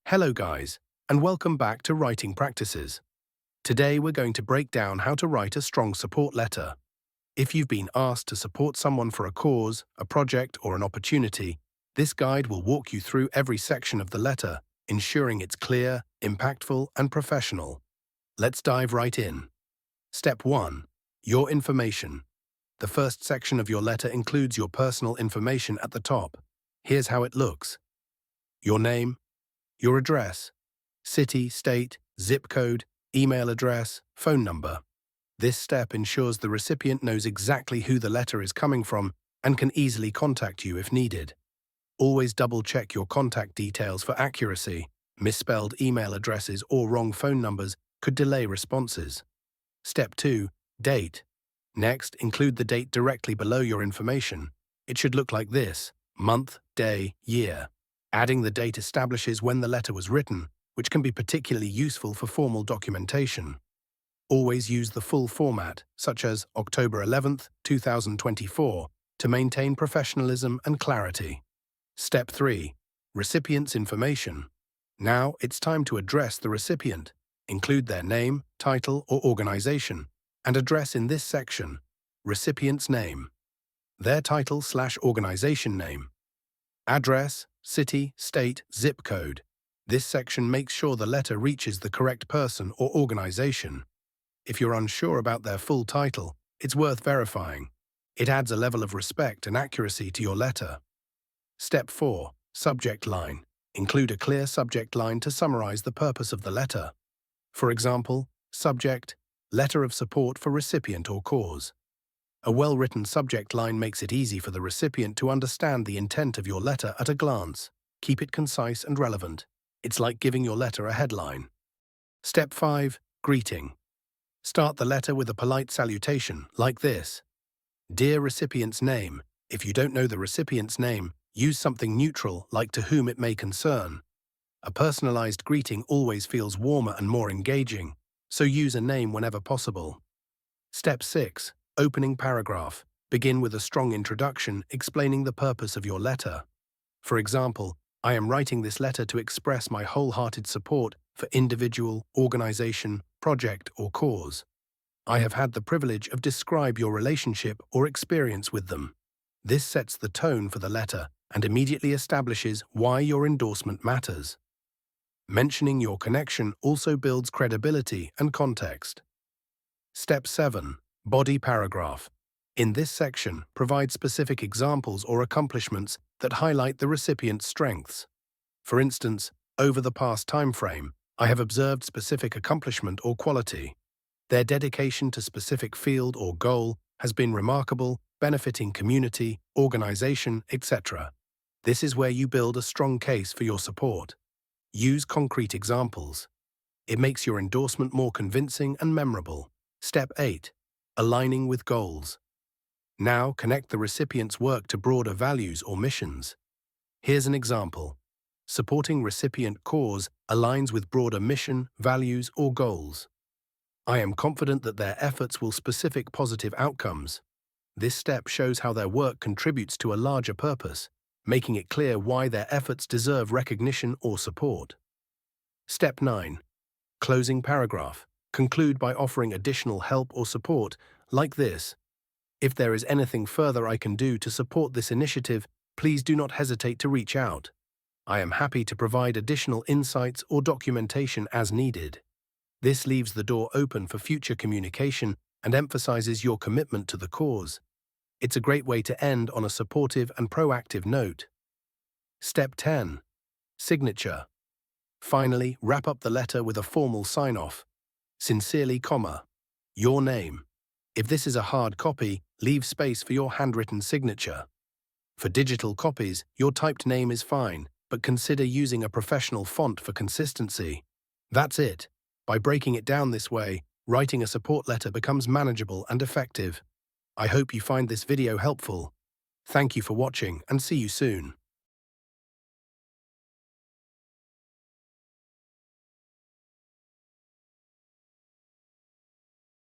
Hello guys, and welcome back to Writing Practices. Today we're going to break down how to write a strong support letter. If you've been asked to support someone for a cause, a project, or an opportunity, this guide will walk you through every section of the letter, ensuring it's clear, impactful, and professional. Let's dive right in. Step 1. Your information. The first section of your letter includes your personal information at the top. Here's how it looks. Your name, your address, city, state, zip code, email address, phone number. This step ensures the recipient knows exactly who the letter is coming from and can easily contact you if needed. Always double-check your contact details for accuracy. Misspelled email addresses or wrong phone numbers could delay responses. Step 2. Date. Next, include the date directly below your information. It should look like this: month, day, year. Adding the date establishes when the letter was written, which can be particularly useful for formal documentation. Always use the full format, such as October 11th, 2024, to maintain professionalism and clarity. Step 3. Recipient's information. Now it's time to address the recipient. Include their name, title, or organization, and address in this section: recipient's name, their title/organization name, address, city, state, zip code. This section makes sure the letter reaches the correct person or organization. If you're unsure about their full title, it's worth verifying. It adds a level of respect and accuracy to your letter. Step 4. Subject line. Include a clear subject line to summarize the purpose of the letter. For example, subject, letter of support for recipient or cause. A well-written subject line makes it easy for the recipient to understand the intent of your letter at a glance. Keep it concise and relevant. It's like giving your letter a headline. Step 5. Greeting. Start the letter with a polite salutation, like this: Dear recipient's name. If you don't know the recipient's name, use something neutral, like to whom it may concern. A personalized greeting always feels warmer and more engaging, so use a name whenever possible. Step 6. Opening paragraph. Begin with a strong introduction explaining the purpose of your letter. For example, I am writing this letter to express my wholehearted support for individual, organization, project, or cause. I have had the privilege of describe your relationship or experience with them. This sets the tone for the letter and immediately establishes why your endorsement matters. Mentioning your connection also builds credibility and context. Step 7. Body paragraph. In this section, provide specific examples or accomplishments that highlight the recipient's strengths. For instance, over the past time frame, I have observed specific accomplishment or quality. Their dedication to specific field or goal has been remarkable, benefiting community, organization, etc. This is where you build a strong case for your support. Use concrete examples. It makes your endorsement more convincing and memorable. Step 8. Aligning with goals. Now connect the recipient's work to broader values or missions. Here's an example. Supporting recipient cause aligns with broader mission, values, or goals. I am confident that their efforts will specific positive outcomes. This step shows how their work contributes to a larger purpose, making it clear why their efforts deserve recognition or support. Step 9. Closing paragraph. Conclude by offering additional help or support, like this: If there is anything further I can do to support this initiative, please do not hesitate to reach out. I am happy to provide additional insights or documentation as needed. This leaves the door open for future communication and emphasizes your commitment to the cause. It's a great way to end on a supportive and proactive note. Step 10. Signature. Finally, wrap up the letter with a formal sign-off. Sincerely, your name. If this is a hard copy, leave space for your handwritten signature. For digital copies, your typed name is fine, but consider using a professional font for consistency. That's it. By breaking it down this way, writing a support letter becomes manageable and effective. I hope you find this video helpful. Thank you for watching and see you soon.